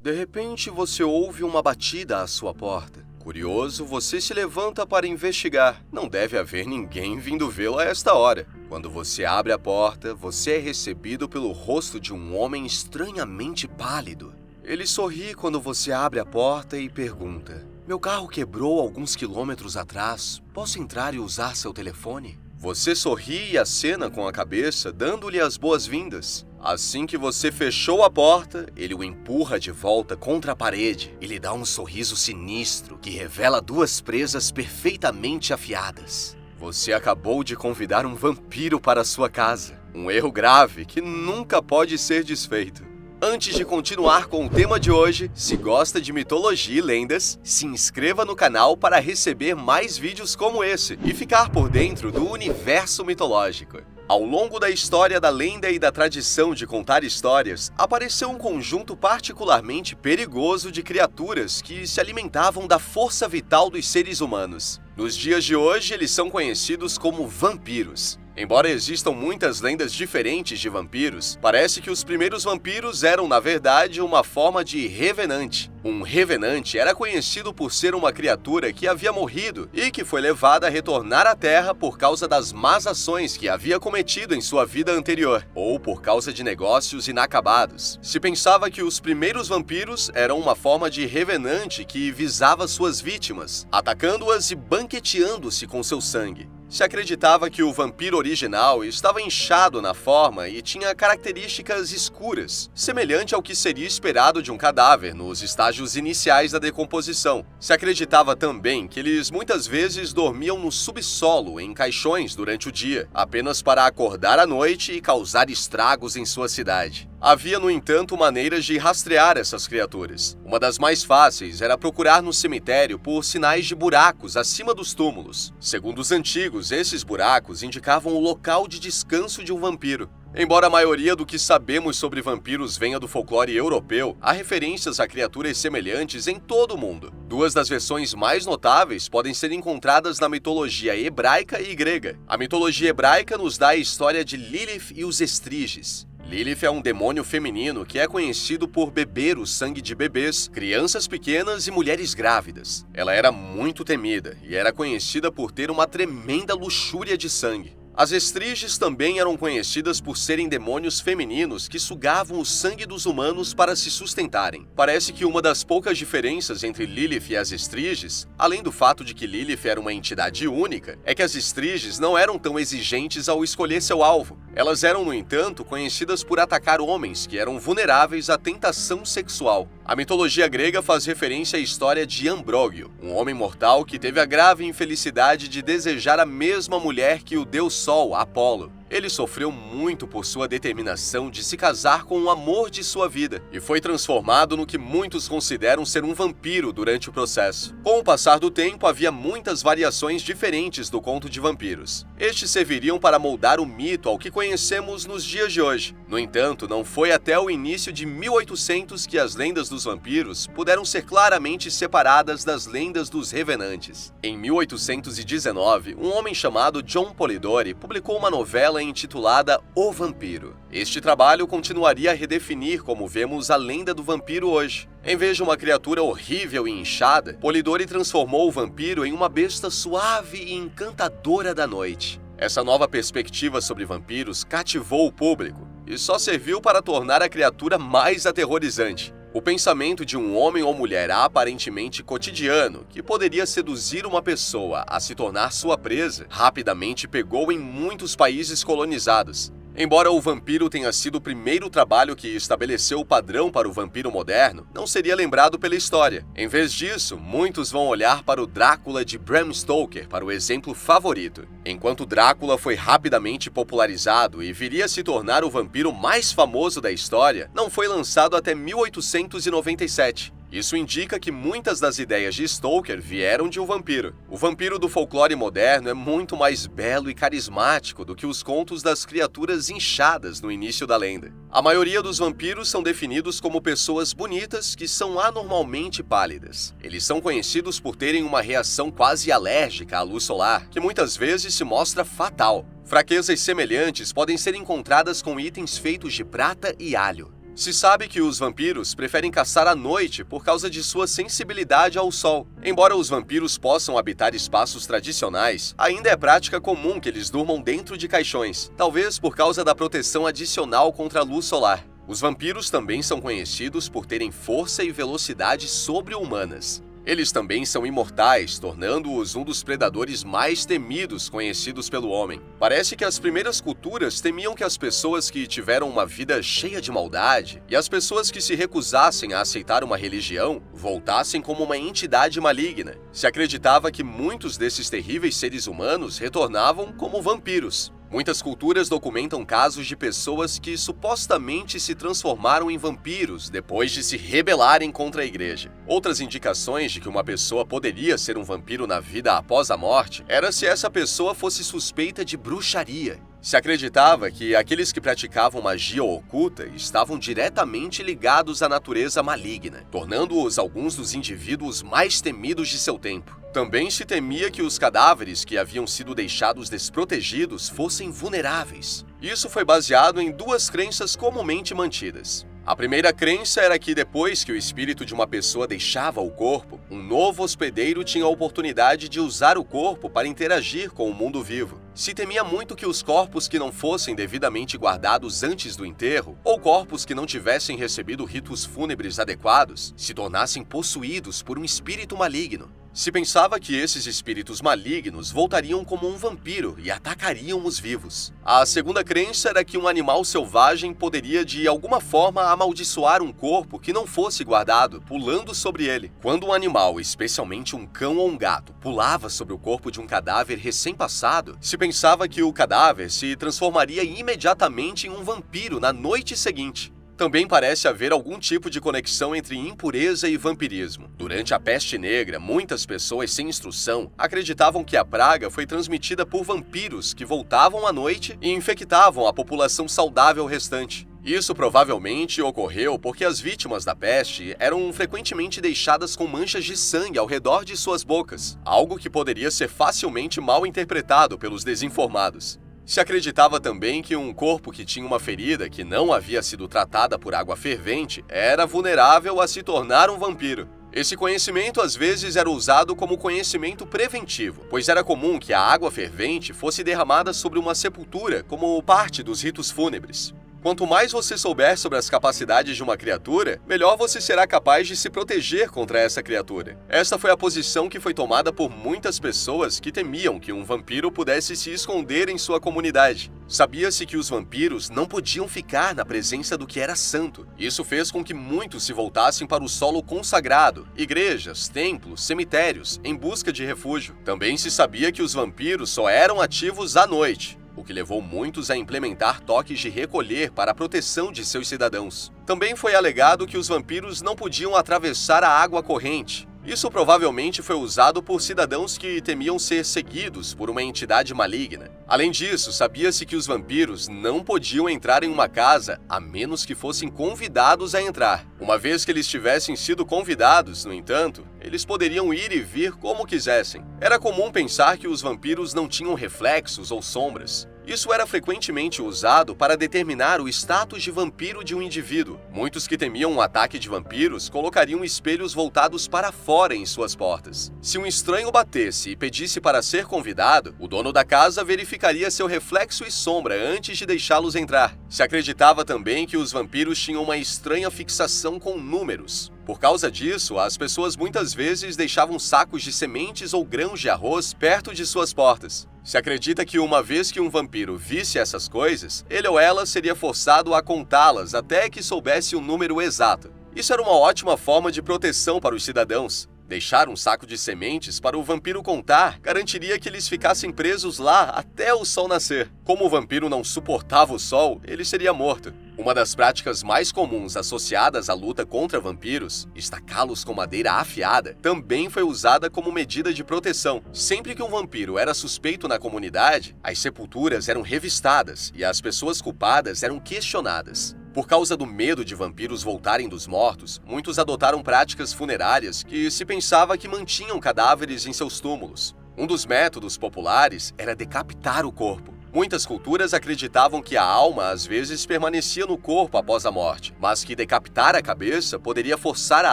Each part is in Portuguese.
De repente, você ouve uma batida à sua porta. Curioso, você se levanta para investigar. Não deve haver ninguém vindo vê-lo a esta hora. Quando você abre a porta, você é recebido pelo rosto de um homem estranhamente pálido. Ele sorri quando você abre a porta e pergunta: "Meu carro quebrou alguns quilômetros atrás. Posso entrar e usar seu telefone?" Você sorri e acena com a cabeça, dando-lhe as boas-vindas. Assim que você fechou a porta, ele o empurra de volta contra a parede e lhe dá um sorriso sinistro que revela duas presas perfeitamente afiadas. Você acabou de convidar um vampiro para sua casa. Um erro grave que nunca pode ser desfeito. Antes de continuar com o tema de hoje, se gosta de mitologia e lendas, se inscreva no canal para receber mais vídeos como esse e ficar por dentro do universo mitológico. Ao longo da história da lenda e da tradição de contar histórias, apareceu um conjunto particularmente perigoso de criaturas que se alimentavam da força vital dos seres humanos. Nos dias de hoje, eles são conhecidos como vampiros. Embora existam muitas lendas diferentes de vampiros, parece que os primeiros vampiros eram, na verdade, uma forma de revenante. Um revenante era conhecido por ser uma criatura que havia morrido e que foi levada a retornar à Terra por causa das más ações que havia cometido em sua vida anterior, ou por causa de negócios inacabados. Se pensava que os primeiros vampiros eram uma forma de revenante que visava suas vítimas, atacando-as e banqueteando-se com seu sangue. Se acreditava que o vampiro original estava inchado na forma e tinha características escuras, semelhante ao que seria esperado de um cadáver nos estágios iniciais da decomposição. Se acreditava também que eles muitas vezes dormiam no subsolo, em caixões durante o dia, apenas para acordar à noite e causar estragos em sua cidade. Havia, no entanto, maneiras de rastrear essas criaturas. Uma das mais fáceis era procurar no cemitério por sinais de buracos acima dos túmulos. Segundo os antigos, esses buracos indicavam o local de descanso de um vampiro. Embora a maioria do que sabemos sobre vampiros venha do folclore europeu, há referências a criaturas semelhantes em todo o mundo. Duas das versões mais notáveis podem ser encontradas na mitologia hebraica e grega. A mitologia hebraica nos dá a história de Lilith e os Estriges. Lilith é um demônio feminino que é conhecido por beber o sangue de bebês, crianças pequenas e mulheres grávidas. Ela era muito temida e era conhecida por ter uma tremenda luxúria de sangue. As Estriges também eram conhecidas por serem demônios femininos que sugavam o sangue dos humanos para se sustentarem. Parece que uma das poucas diferenças entre Lilith e as Estriges, além do fato de que Lilith era uma entidade única, é que as Estriges não eram tão exigentes ao escolher seu alvo. Elas eram, no entanto, conhecidas por atacar homens que eram vulneráveis à tentação sexual. A mitologia grega faz referência à história de Ambrógio, um homem mortal que teve a grave infelicidade de desejar a mesma mulher que o deus Sol, Apolo. Ele sofreu muito por sua determinação de se casar com o amor de sua vida e foi transformado no que muitos consideram ser um vampiro durante o processo. Com o passar do tempo, havia muitas variações diferentes do conto de vampiros. Estes serviriam para moldar o mito ao que conhecemos nos dias de hoje. No entanto, não foi até o início de 1800 que as lendas dos vampiros puderam ser claramente separadas das lendas dos revenantes. Em 1819, um homem chamado John Polidori publicou uma novela intitulada O Vampiro. Este trabalho continuaria a redefinir como vemos a lenda do vampiro hoje. Em vez de uma criatura horrível e inchada, Polidori transformou o vampiro em uma besta suave e encantadora da noite. Essa nova perspectiva sobre vampiros cativou o público e só serviu para tornar a criatura mais aterrorizante. O pensamento de um homem ou mulher aparentemente cotidiano, que poderia seduzir uma pessoa a se tornar sua presa, rapidamente pegou em muitos países colonizados. Embora o vampiro tenha sido o primeiro trabalho que estabeleceu o padrão para o vampiro moderno, não seria lembrado pela história. Em vez disso, muitos vão olhar para o Drácula de Bram Stoker para o exemplo favorito. Enquanto Drácula foi rapidamente popularizado e viria a se tornar o vampiro mais famoso da história, não foi lançado até 1897. Isso indica que muitas das ideias de Stoker vieram de um vampiro. O vampiro do folclore moderno é muito mais belo e carismático do que os contos das criaturas inchadas no início da lenda. A maioria dos vampiros são definidos como pessoas bonitas que são anormalmente pálidas. Eles são conhecidos por terem uma reação quase alérgica à luz solar, que muitas vezes se mostra fatal. Fraquezas semelhantes podem ser encontradas com itens feitos de prata e alho. Se sabe que os vampiros preferem caçar à noite por causa de sua sensibilidade ao sol. Embora os vampiros possam habitar espaços tradicionais, ainda é prática comum que eles durmam dentro de caixões, talvez por causa da proteção adicional contra a luz solar. Os vampiros também são conhecidos por terem força e velocidade sobre-humanas. Eles também são imortais, tornando-os um dos predadores mais temidos conhecidos pelo homem. Parece que as primeiras culturas temiam que as pessoas que tiveram uma vida cheia de maldade e as pessoas que se recusassem a aceitar uma religião voltassem como uma entidade maligna. Se acreditava que muitos desses terríveis seres humanos retornavam como vampiros. Muitas culturas documentam casos de pessoas que supostamente se transformaram em vampiros depois de se rebelarem contra a igreja. Outras indicações de que uma pessoa poderia ser um vampiro na vida após a morte era se essa pessoa fosse suspeita de bruxaria. Se acreditava que aqueles que praticavam magia oculta estavam diretamente ligados à natureza maligna, tornando-os alguns dos indivíduos mais temidos de seu tempo. Também se temia que os cadáveres que haviam sido deixados desprotegidos fossem vulneráveis. Isso foi baseado em duas crenças comumente mantidas. A primeira crença era que depois que o espírito de uma pessoa deixava o corpo, um novo hospedeiro tinha a oportunidade de usar o corpo para interagir com o mundo vivo. Se temia muito que os corpos que não fossem devidamente guardados antes do enterro, ou corpos que não tivessem recebido ritos fúnebres adequados, se tornassem possuídos por um espírito maligno. Se pensava que esses espíritos malignos voltariam como um vampiro e atacariam os vivos. A segunda crença era que um animal selvagem poderia de alguma forma amaldiçoar um corpo que não fosse guardado, pulando sobre ele. Quando um animal, especialmente um cão ou um gato, pulava sobre o corpo de um cadáver recém-passado, se pensava que o cadáver se transformaria imediatamente em um vampiro na noite seguinte. Também parece haver algum tipo de conexão entre impureza e vampirismo. Durante a peste negra, muitas pessoas sem instrução acreditavam que a praga foi transmitida por vampiros que voltavam à noite e infectavam a população saudável restante. Isso provavelmente ocorreu porque as vítimas da peste eram frequentemente deixadas com manchas de sangue ao redor de suas bocas, algo que poderia ser facilmente mal interpretado pelos desinformados. Se acreditava também que um corpo que tinha uma ferida que não havia sido tratada por água fervente era vulnerável a se tornar um vampiro. Esse conhecimento às vezes era usado como conhecimento preventivo, pois era comum que a água fervente fosse derramada sobre uma sepultura como parte dos ritos fúnebres. Quanto mais você souber sobre as capacidades de uma criatura, melhor você será capaz de se proteger contra essa criatura. Esta foi a posição que foi tomada por muitas pessoas que temiam que um vampiro pudesse se esconder em sua comunidade. Sabia-se que os vampiros não podiam ficar na presença do que era santo. Isso fez com que muitos se voltassem para o solo consagrado, igrejas, templos, cemitérios, em busca de refúgio. Também se sabia que os vampiros só eram ativos à noite, o que levou muitos a implementar toques de recolher para a proteção de seus cidadãos. Também foi alegado que os vampiros não podiam atravessar a água corrente. Isso provavelmente foi usado por cidadãos que temiam ser seguidos por uma entidade maligna. Além disso, sabia-se que os vampiros não podiam entrar em uma casa a menos que fossem convidados a entrar. Uma vez que eles tivessem sido convidados, no entanto, eles poderiam ir e vir como quisessem. Era comum pensar que os vampiros não tinham reflexos ou sombras. Isso era frequentemente usado para determinar o status de vampiro de um indivíduo. Muitos que temiam um ataque de vampiros colocariam espelhos voltados para fora em suas portas. Se um estranho batesse e pedisse para ser convidado, o dono da casa verificaria seu reflexo e sombra antes de deixá-los entrar. Se acreditava também que os vampiros tinham uma estranha fixação com números. Por causa disso, as pessoas muitas vezes deixavam sacos de sementes ou grãos de arroz perto de suas portas. Se acredita que uma vez que um vampiro visse essas coisas, ele ou ela seria forçado a contá-las até que soubesse o número exato. Isso era uma ótima forma de proteção para os cidadãos. Deixar um saco de sementes para o vampiro contar garantiria que eles ficassem presos lá até o sol nascer. Como o vampiro não suportava o sol, ele seria morto. Uma das práticas mais comuns associadas à luta contra vampiros, estacá-los com madeira afiada, também foi usada como medida de proteção. Sempre que um vampiro era suspeito na comunidade, as sepulturas eram revistadas e as pessoas culpadas eram questionadas. Por causa do medo de vampiros voltarem dos mortos, muitos adotaram práticas funerárias que se pensava que mantinham cadáveres em seus túmulos. Um dos métodos populares era decapitar o corpo. Muitas culturas acreditavam que a alma às vezes permanecia no corpo após a morte, mas que decapitar a cabeça poderia forçar a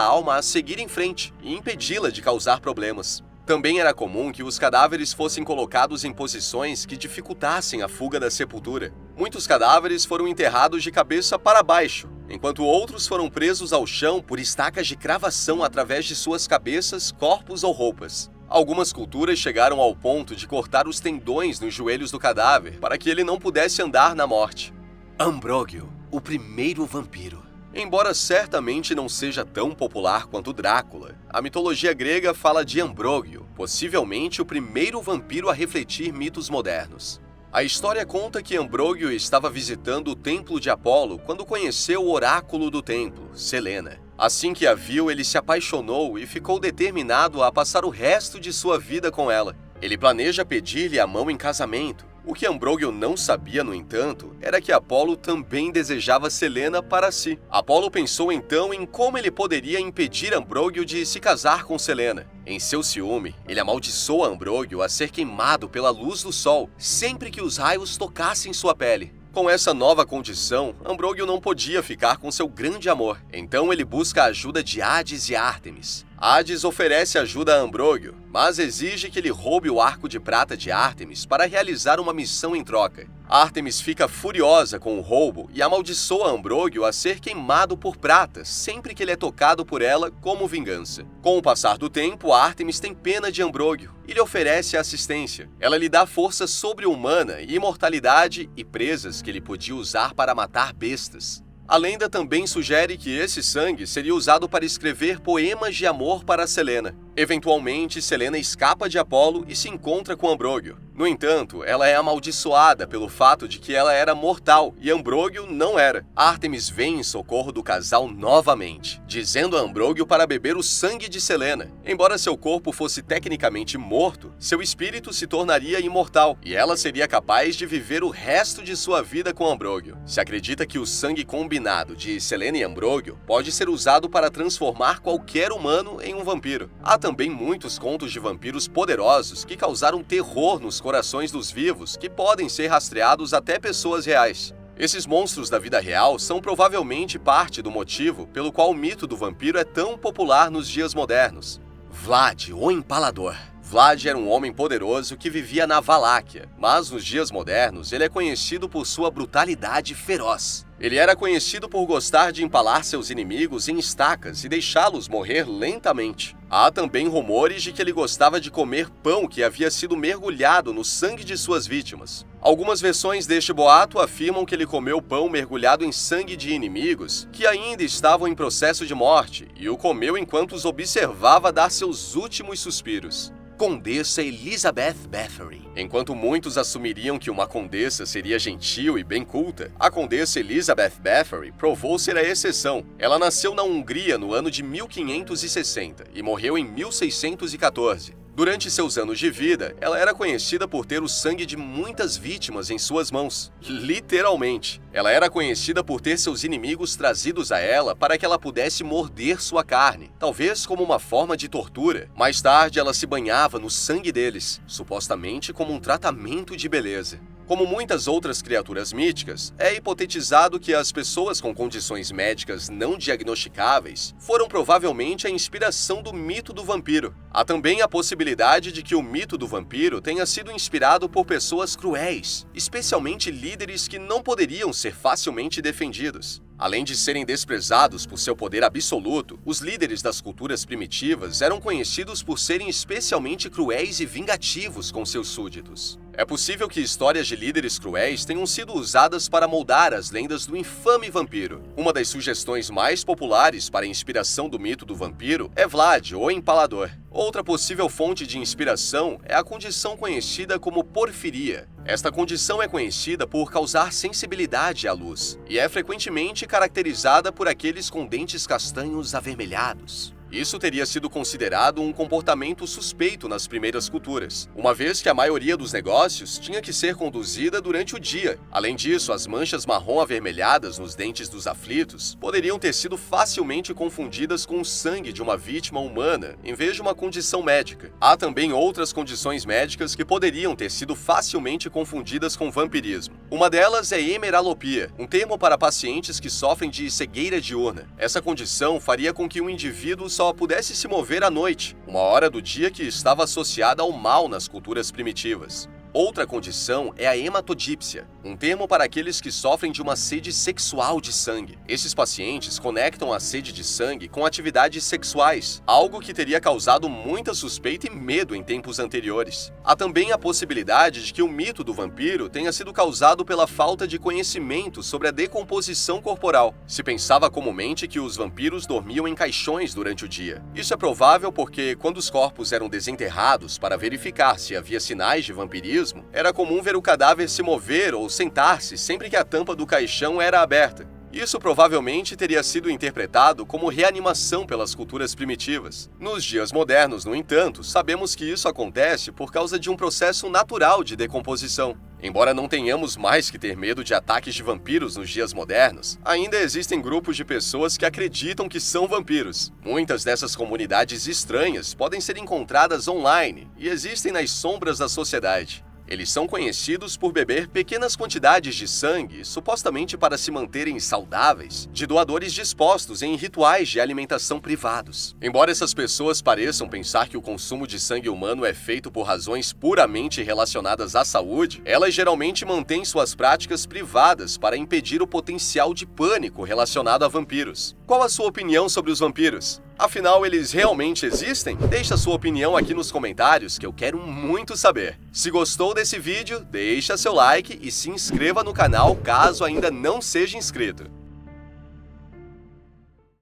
alma a seguir em frente e impedi-la de causar problemas. Também era comum que os cadáveres fossem colocados em posições que dificultassem a fuga da sepultura. Muitos cadáveres foram enterrados de cabeça para baixo, enquanto outros foram presos ao chão por estacas de cravação através de suas cabeças, corpos ou roupas. Algumas culturas chegaram ao ponto de cortar os tendões nos joelhos do cadáver para que ele não pudesse andar na morte. Ambrógio, o primeiro vampiro. Embora certamente não seja tão popular quanto Drácula, a mitologia grega fala de Ambrógio, possivelmente o primeiro vampiro a refletir mitos modernos. A história conta que Ambrógio estava visitando o templo de Apolo quando conheceu o oráculo do templo, Selena. Assim que a viu, ele se apaixonou e ficou determinado a passar o resto de sua vida com ela. Ele planeja pedir-lhe a mão em casamento. O que Ambrógio não sabia, no entanto, era que Apolo também desejava Selena para si. Apolo pensou então em como ele poderia impedir Ambrógio de se casar com Selena. Em seu ciúme, ele amaldiçoou Ambrógio a ser queimado pela luz do sol sempre que os raios tocassem sua pele. Com essa nova condição, Ambrógio não podia ficar com seu grande amor. Então ele busca a ajuda de Hades e Ártemis. Hades oferece ajuda a Ambrógio, mas exige que ele roube o arco de prata de Ártemis para realizar uma missão em troca. Ártemis fica furiosa com o roubo e amaldiçoa Ambrógio a ser queimado por prata sempre que ele é tocado por ela como vingança. Com o passar do tempo, Ártemis tem pena de Ambrógio e lhe oferece assistência. Ela lhe dá força sobre-humana e imortalidade e presas que ele podia usar para matar bestas. A lenda também sugere que esse sangue seria usado para escrever poemas de amor para Selena. Eventualmente, Selena escapa de Apolo e se encontra com Ambrógio. No entanto, ela é amaldiçoada pelo fato de que ela era mortal e Ambrógio não era. Ártemis vem em socorro do casal novamente, dizendo a Ambrógio para beber o sangue de Selena. Embora seu corpo fosse tecnicamente morto, seu espírito se tornaria imortal e ela seria capaz de viver o resto de sua vida com Ambrógio. Se acredita que o sangue combinado de Selena e Ambrógio pode ser usado para transformar qualquer humano em um vampiro. Há também muitos contos de vampiros poderosos que causaram terror nos corações dos vivos, que podem ser rastreados até pessoas reais. Esses monstros da vida real são provavelmente parte do motivo pelo qual o mito do vampiro é tão popular nos dias modernos. Vlad, o Empalador. Vlad era um homem poderoso que vivia na Valáquia, mas nos dias modernos ele é conhecido por sua brutalidade feroz. Ele era conhecido por gostar de empalar seus inimigos em estacas e deixá-los morrer lentamente. Há também rumores de que ele gostava de comer pão que havia sido mergulhado no sangue de suas vítimas. Algumas versões deste boato afirmam que ele comeu pão mergulhado em sangue de inimigos que ainda estavam em processo de morte e o comeu enquanto os observava dar seus últimos suspiros. Condessa Elizabeth Bathory. Enquanto muitos assumiriam que uma condessa seria gentil e bem culta, a condessa Elizabeth Bathory provou ser a exceção. Ela nasceu na Hungria no ano de 1560 e morreu em 1614. Durante seus anos de vida, ela era conhecida por ter o sangue de muitas vítimas em suas mãos. Literalmente. Ela era conhecida por ter seus inimigos trazidos a ela para que ela pudesse morder sua carne, talvez como uma forma de tortura. Mais tarde, ela se banhava no sangue deles, supostamente como um tratamento de beleza. Como muitas outras criaturas míticas, é hipotetizado que as pessoas com condições médicas não diagnosticáveis foram provavelmente a inspiração do mito do vampiro. Há também a possibilidade de que o mito do vampiro tenha sido inspirado por pessoas cruéis, especialmente líderes que não poderiam ser facilmente defendidos. Além de serem desprezados por seu poder absoluto, os líderes das culturas primitivas eram conhecidos por serem especialmente cruéis e vingativos com seus súditos. É possível que histórias de líderes cruéis tenham sido usadas para moldar as lendas do infame vampiro. Uma das sugestões mais populares para a inspiração do mito do vampiro é Vlad, o Empalador. Outra possível fonte de inspiração é a condição conhecida como porfiria. Esta condição é conhecida por causar sensibilidade à luz e é frequentemente caracterizada por aqueles com dentes castanhos avermelhados. Isso teria sido considerado um comportamento suspeito nas primeiras culturas, uma vez que a maioria dos negócios tinha que ser conduzida durante o dia. Além disso, as manchas marrom avermelhadas nos dentes dos aflitos poderiam ter sido facilmente confundidas com o sangue de uma vítima humana, em vez de uma condição médica. Há também outras condições médicas que poderiam ter sido facilmente confundidas com vampirismo. Uma delas é hemeralopia, um termo para pacientes que sofrem de cegueira diurna. Essa condição faria com que o indivíduo só pudesse se mover à noite, uma hora do dia que estava associada ao mal nas culturas primitivas. Outra condição é a hematodípsia, um termo para aqueles que sofrem de uma sede sexual de sangue. Esses pacientes conectam a sede de sangue com atividades sexuais, algo que teria causado muita suspeita e medo em tempos anteriores. Há também a possibilidade de que o mito do vampiro tenha sido causado pela falta de conhecimento sobre a decomposição corporal. Se pensava comumente que os vampiros dormiam em caixões durante o dia. Isso é provável porque, quando os corpos eram desenterrados para verificar se havia sinais de vampirismo, era comum ver o cadáver se mover ou sentar-se sempre que a tampa do caixão era aberta. Isso provavelmente teria sido interpretado como reanimação pelas culturas primitivas. Nos dias modernos, no entanto, sabemos que isso acontece por causa de um processo natural de decomposição. Embora não tenhamos mais que ter medo de ataques de vampiros nos dias modernos, ainda existem grupos de pessoas que acreditam que são vampiros. Muitas dessas comunidades estranhas podem ser encontradas online e existem nas sombras da sociedade. Eles são conhecidos por beber pequenas quantidades de sangue, supostamente para se manterem saudáveis, de doadores dispostos em rituais de alimentação privados. Embora essas pessoas pareçam pensar que o consumo de sangue humano é feito por razões puramente relacionadas à saúde, elas geralmente mantêm suas práticas privadas para impedir o potencial de pânico relacionado a vampiros. Qual a sua opinião sobre os vampiros? Afinal, eles realmente existem? Deixa sua opinião aqui nos comentários que eu quero muito saber. Se gostou desse vídeo, deixa seu like e se inscreva no canal caso ainda não seja inscrito.